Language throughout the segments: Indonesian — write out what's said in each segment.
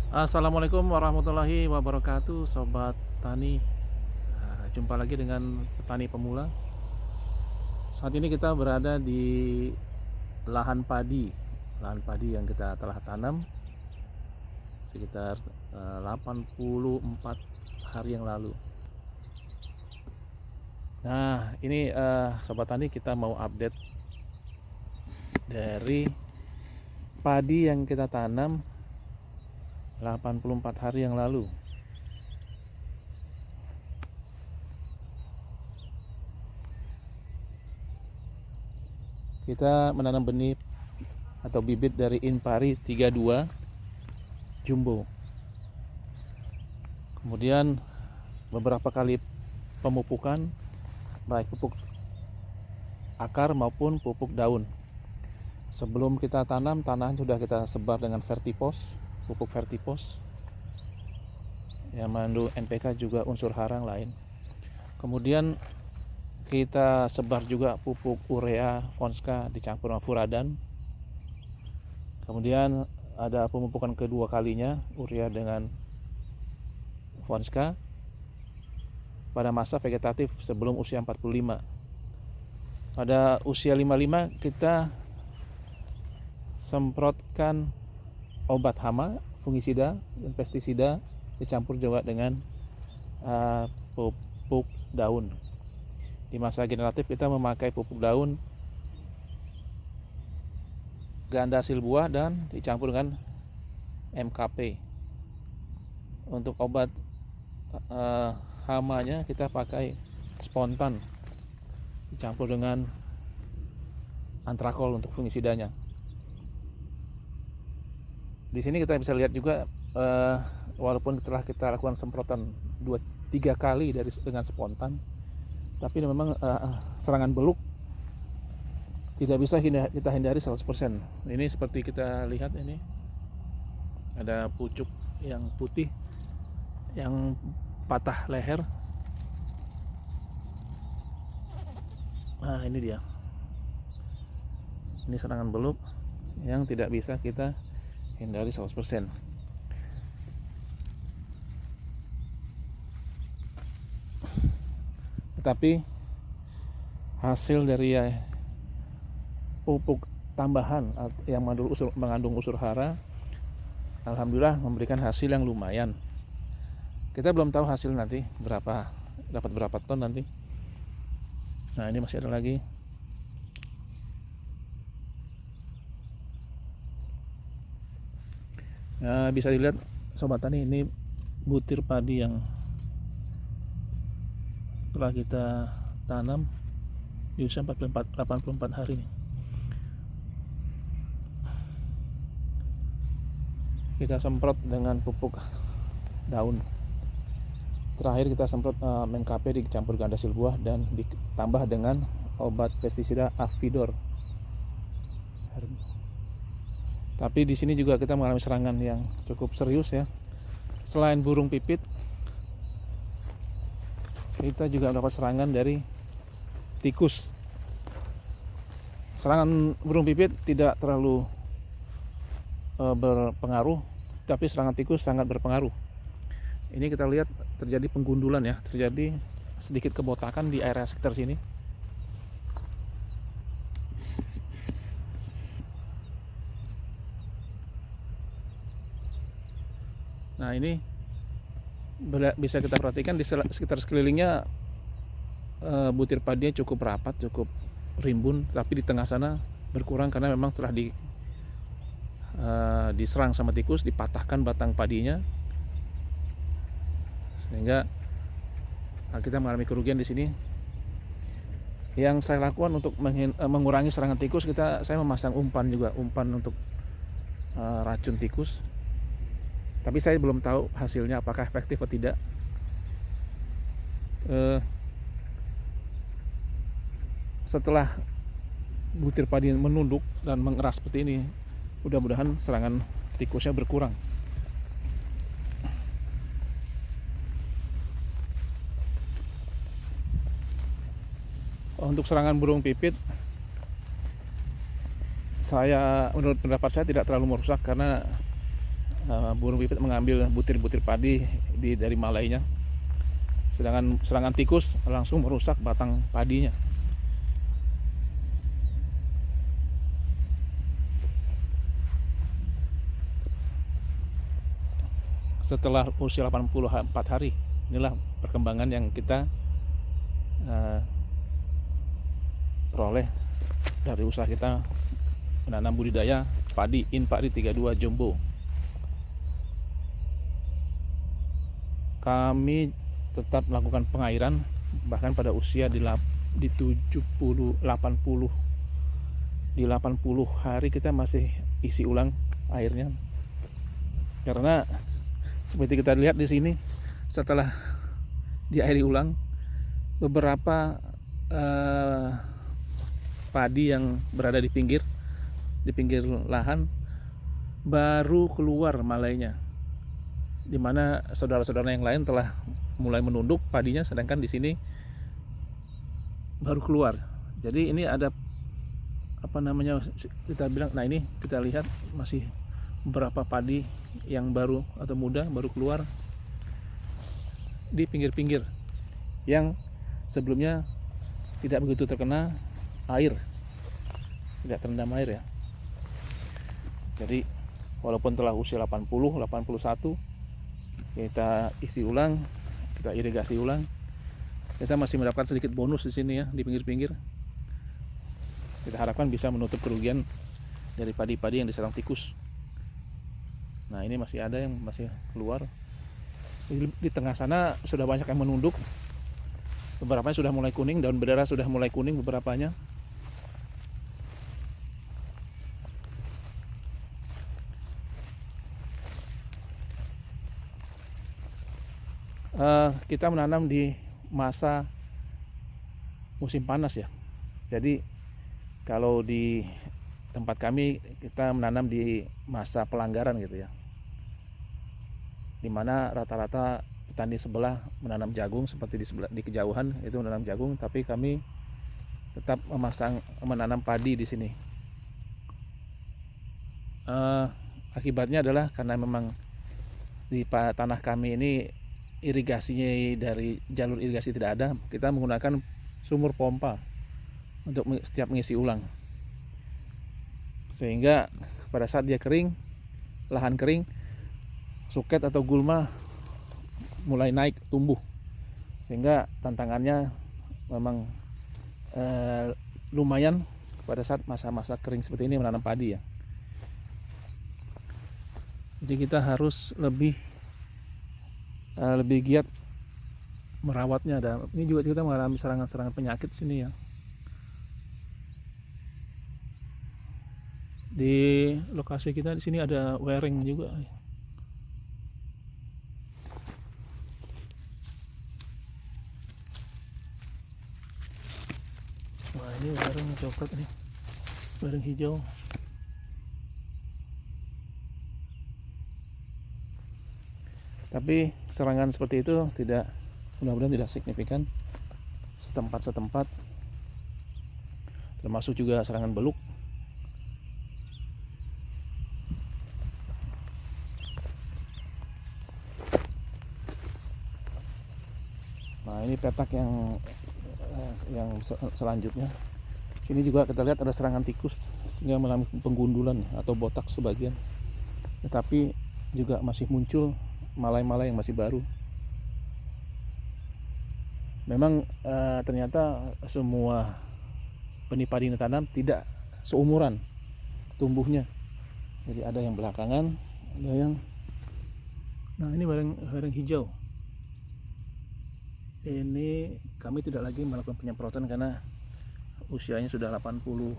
Assalamualaikum warahmatullahi wabarakatuh, Sobat Tani. Jumpa lagi dengan petani pemula. Saat ini kita berada di lahan padi yang kita telah tanam sekitar 84 hari yang lalu. Nah, ini Sobat Tani, kita mau update dari padi yang kita tanam 84 hari yang lalu. Kita menanam benih atau bibit dari Inpari 32 Jumbo. Kemudian beberapa kali pemupukan, baik pupuk akar maupun pupuk daun. Sebelum kita tanam, tanahan sudah kita sebar dengan vertipos, pupuk vertipos yang mengandung NPK juga unsur hara lain. Kemudian kita sebar juga pupuk urea Fonska dicampur dengan furadan. Kemudian ada pemupukan kedua kalinya, urea dengan Fonska pada masa vegetatif sebelum usia 45. Pada usia 55 kita semprotkan obat hama, fungisida dan pestisida dicampur juga dengan pupuk daun. Di masa generatif kita memakai pupuk daun ganda silbuah dan dicampur dengan MKP. Untuk obat hamanya kita pakai spontan dicampur dengan antrakol untuk fungisidanya. Di sini kita bisa lihat juga walaupun telah kita lakukan semprotan 2-3 kali dengan spontan, tapi memang serangan beluk tidak bisa kita hindari 100%. Ini seperti kita lihat, ini ada pucuk yang putih yang patah leher. Nah, ini dia. Ini serangan beluk yang tidak bisa kita hindari 100%. Tetapi hasil dari pupuk tambahan yang mengandung unsur hara, alhamdulillah memberikan hasil yang lumayan. Kita belum tahu hasil nanti dapat berapa ton nanti. Nah, ini masih ada lagi. Nah, bisa dilihat Sobat Tani, ini butir padi yang telah kita tanam di usia 84 hari ini. Kita semprot dengan pupuk daun. Terakhir kita semprot MKP dicampur ganda silbuah dan ditambah dengan obat pestisida Avidor. Tapi di sini juga kita mengalami serangan yang cukup serius ya. Selain burung pipit, kita juga mendapat serangan dari tikus. Serangan burung pipit tidak terlalu berpengaruh, tapi serangan tikus sangat berpengaruh. Ini kita lihat terjadi penggundulan ya, terjadi sedikit kebotakan di area sekitar sini. Nah, ini bisa kita perhatikan di sekitar sekelilingnya butir padinya cukup rapat, cukup rimbun, tapi di tengah sana berkurang karena memang telah diserang sama tikus, dipatahkan batang padinya, sehingga kita mengalami kerugian di sini. Yang saya lakukan untuk mengurangi serangan tikus, saya memasang umpan untuk racun tikus. Tapi saya belum tahu hasilnya apakah efektif atau tidak. Setelah butir padi menunduk dan mengeras seperti ini, mudah-mudahan serangan tikusnya berkurang. Untuk serangan burung pipit, menurut pendapat saya tidak terlalu merusak karena burung pipit mengambil butir-butir padi dari malainya, sedangkan serangan tikus langsung merusak batang padinya. Setelah usia 84 hari, inilah perkembangan yang kita peroleh dari usaha kita menanam budidaya padi Inpakri 32 Jumbo. Kami tetap melakukan pengairan bahkan pada usia di 70 80 hari kita masih isi ulang airnya, karena seperti kita lihat di sini, setelah diairi ulang, beberapa padi yang berada di pinggir lahan baru keluar malainya, dimana saudara-saudara yang lain telah mulai menunduk padinya, sedangkan di sini baru keluar. Jadi ini ada kita bilang, nah ini kita lihat masih beberapa padi yang baru atau muda baru keluar di pinggir-pinggir yang sebelumnya tidak begitu terkena air, tidak terendam air ya. Jadi walaupun telah usia 80, 81, kita isi ulang, kita irigasi ulang, kita masih mendapatkan sedikit bonus di sini ya, di pinggir-pinggir. Kita harapkan bisa menutup kerugian dari padi-padi yang diserang tikus. Nah ini masih ada yang masih keluar. Di tengah sana sudah banyak yang menunduk. Beberapa sudah mulai kuning, daun berdarah sudah mulai kuning beberapanya. Kita menanam di masa musim panas ya. Jadi kalau di tempat kami kita menanam di masa pelanggaran gitu ya, dimana rata-rata petani sebelah menanam jagung, seperti di kejauhan itu menanam jagung, tapi kami tetap menanam padi di sini. Akibatnya adalah karena memang di tanah kami ini irigasinya dari jalur irigasi tidak ada, kita menggunakan sumur pompa untuk setiap mengisi ulang, sehingga pada saat dia kering, lahan kering, suket atau gulma mulai naik tumbuh, sehingga tantangannya memang lumayan pada saat masa-masa kering seperti ini menanam padi ya. Jadi kita harus lebih giat merawatnya. Dan ini juga kita mengalami serangan-serangan penyakit sini ya. Di lokasi kita di sini ada wearing juga. Wah ini wearing coklat nih, wearing hijau. Tapi serangan seperti itu mudah-mudahan tidak signifikan setempat-setempat, termasuk juga serangan beluk. Nah ini petak yang selanjutnya. Sini juga kita lihat ada serangan tikus sehingga mengalami penggundulan atau botak sebagian. Tetapi juga masih muncul malai-malai yang masih baru. Memang ternyata semua benih padi yang ditanam tidak seumuran tumbuhnya. Jadi ada yang belakangan, ada yang, nah ini bareng hijau. Ini kami tidak lagi melakukan penyemprotan karena usianya sudah 84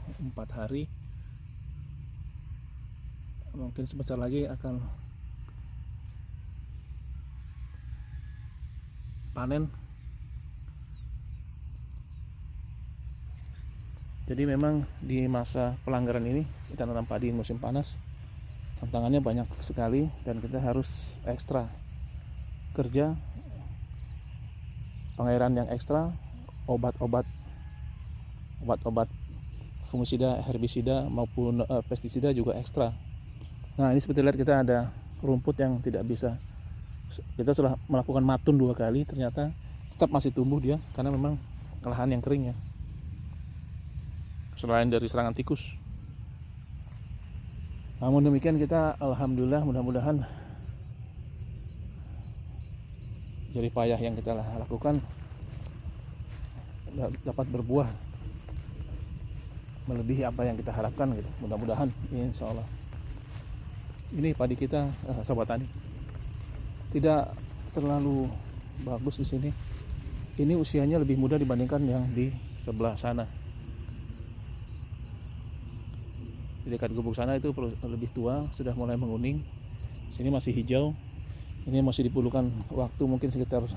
hari. Mungkin sebentar lagi akan panen. Jadi memang di masa pelanggaran ini kita nanam padi musim panas, tantangannya banyak sekali dan kita harus ekstra kerja, pengairan yang ekstra, obat-obat fungisida, herbisida maupun pestisida juga ekstra. Nah ini seperti lihat kita ada rumput yang tidak bisa. Kita sudah melakukan matun 2 kali, ternyata tetap masih tumbuh dia karena memang lahan yang kering ya, selain dari serangan tikus. Namun demikian kita alhamdulillah, mudah-mudahan jerih payah yang kita lakukan dapat berbuah melebihi apa yang kita harapkan gitu. Mudah-mudahan insya Allah. Ini padi kita, sobat tani, tidak terlalu bagus di sini. Ini usianya lebih muda dibandingkan yang di sebelah sana. Di dekat gubuk sana itu lebih tua, sudah mulai menguning. Sini masih hijau. Ini masih diperlukan waktu mungkin sekitar 10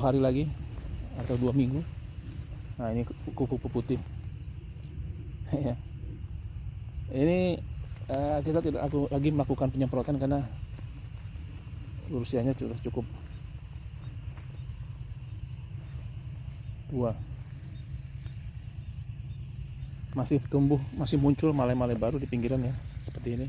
hari lagi atau 2 minggu. Nah, ini kupu-kupu putih. Ini kita tidak lagi melakukan penyemprotan karena usianya sudah cukup tua. Masih tumbuh, masih muncul malai-malai baru di pinggiran ya, seperti ini.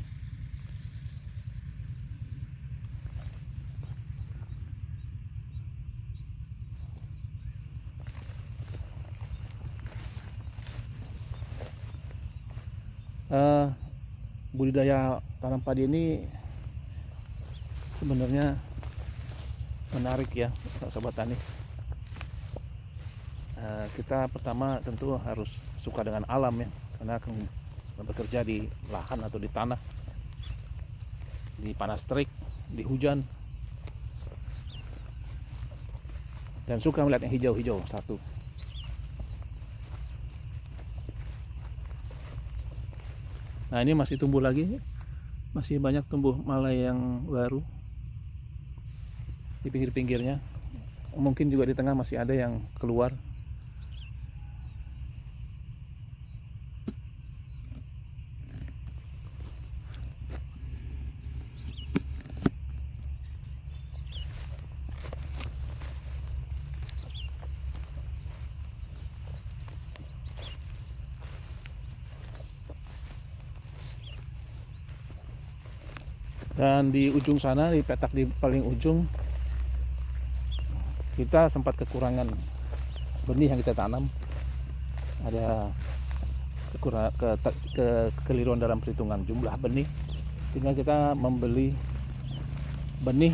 Budidaya tanam padi ini sebenarnya menarik ya, sobat tani. Kita pertama tentu harus suka dengan alam ya, karena akan bekerja di lahan atau di tanah, di panas terik, di hujan, dan suka melihat yang hijau-hijau satu. Nah, ini masih tumbuh lagi, masih banyak tumbuh malai yang baru di pinggir-pinggirnya. Mungkin juga di tengah masih ada yang keluar. Dan di ujung sana, di petak di paling ujung, kita sempat kekurangan benih yang kita tanam. Ada kekeliruan dalam perhitungan jumlah benih, sehingga kita membeli benih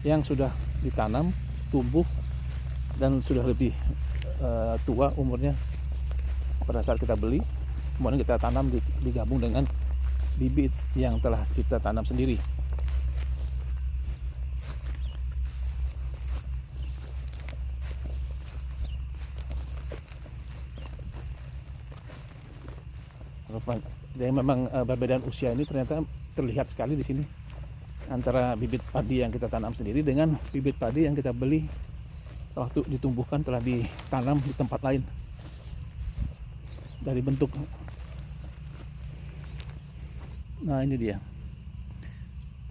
yang sudah ditanam, tumbuh, dan sudah lebih tua umurnya pada saat kita beli. Kemudian kita tanam digabung dengan bibit yang telah kita tanam sendiri. Jadi memang perbedaan usia ini ternyata terlihat sekali di sini antara bibit padi yang kita tanam sendiri dengan bibit padi yang kita beli waktu ditumbuhkan telah ditanam di tempat lain. Dari bentuk, nah ini dia,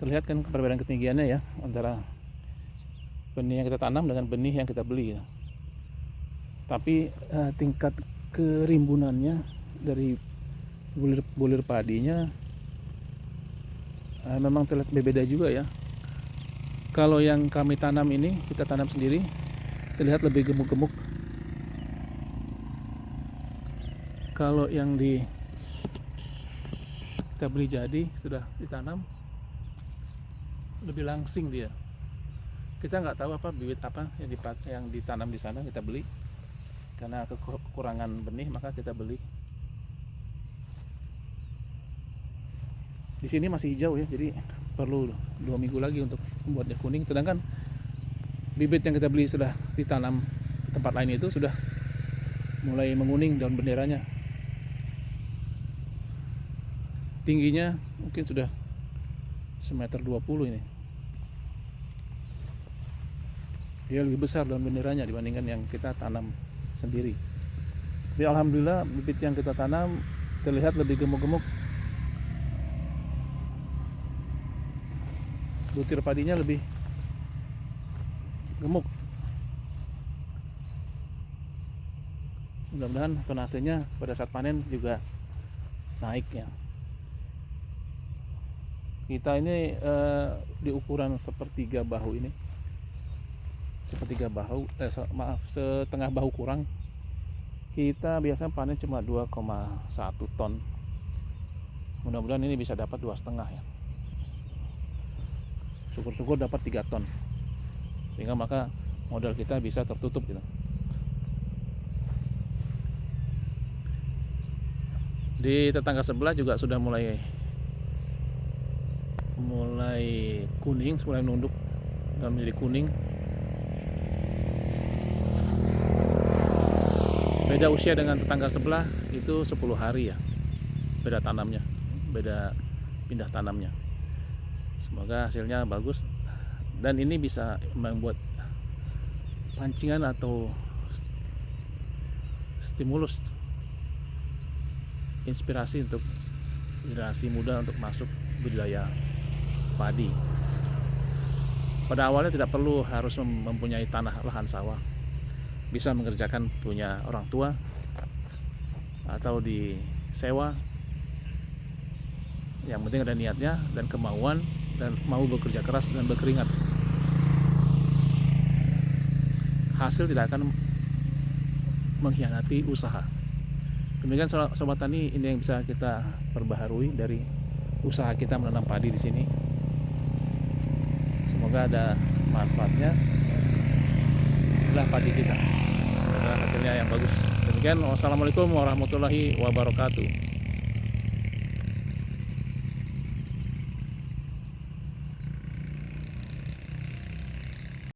terlihat kan perbedaan ketinggiannya ya antara benih yang kita tanam dengan benih yang kita beli ya. Tapi tingkat kerimbunannya dari bulir padinya memang terlihat berbeda juga ya. Kalau yang kami tanam ini, kita tanam sendiri, terlihat lebih gemuk-gemuk. Kalau yang kita beli jadi sudah ditanam, lebih langsing dia. Kita nggak tahu apa bibit apa yang ditanam di sana, kita beli karena kekurangan benih, maka kita beli. Di sini masih hijau ya, jadi perlu 2 minggu lagi untuk membuatnya kuning. Sedangkan bibit yang kita beli sudah ditanam di tempat lain itu sudah mulai menguning daun benderanya. Tingginya mungkin sudah 1,20 meter ini. Dia lebih besar daun benderanya dibandingkan yang kita tanam sendiri. Tapi alhamdulillah bibit yang kita tanam terlihat lebih gemuk-gemuk. Butir padinya lebih gemuk. Mudah-mudahan tonasenya pada saat panen juga naik ya. Kita ini di ukuran sepertiga bahu ini, setengah bahu kurang. Kita biasanya panen cuma 2,1 ton. Mudah-mudahan ini bisa dapat 2,5 ya. Syukur-syukur dapat 3 ton, sehingga maka modal kita bisa tertutup gitu. Di tetangga sebelah juga sudah mulai kuning, mulai menunduk dan menjadi kuning. Beda usia dengan tetangga sebelah itu 10 hari ya, beda tanamnya, beda pindah tanamnya. Semoga hasilnya bagus, dan ini bisa membuat pancingan atau stimulus, inspirasi untuk generasi muda untuk masuk budidaya padi. Pada awalnya tidak perlu harus mempunyai tanah lahan sawah, bisa mengerjakan punya orang tua atau disewa. Yang penting ada niatnya dan kemauan, dan mau bekerja keras dan berkeringat. Hasil tidak akan mengkhianati usaha. Demikian sobat tani, ini yang bisa kita perbaharui dari usaha kita menanam padi di sini. Semoga ada manfaatnya. Inilah padi kita, adalah hasilnya yang bagus. Demikian, wassalamualaikum warahmatullahi wabarakatuh.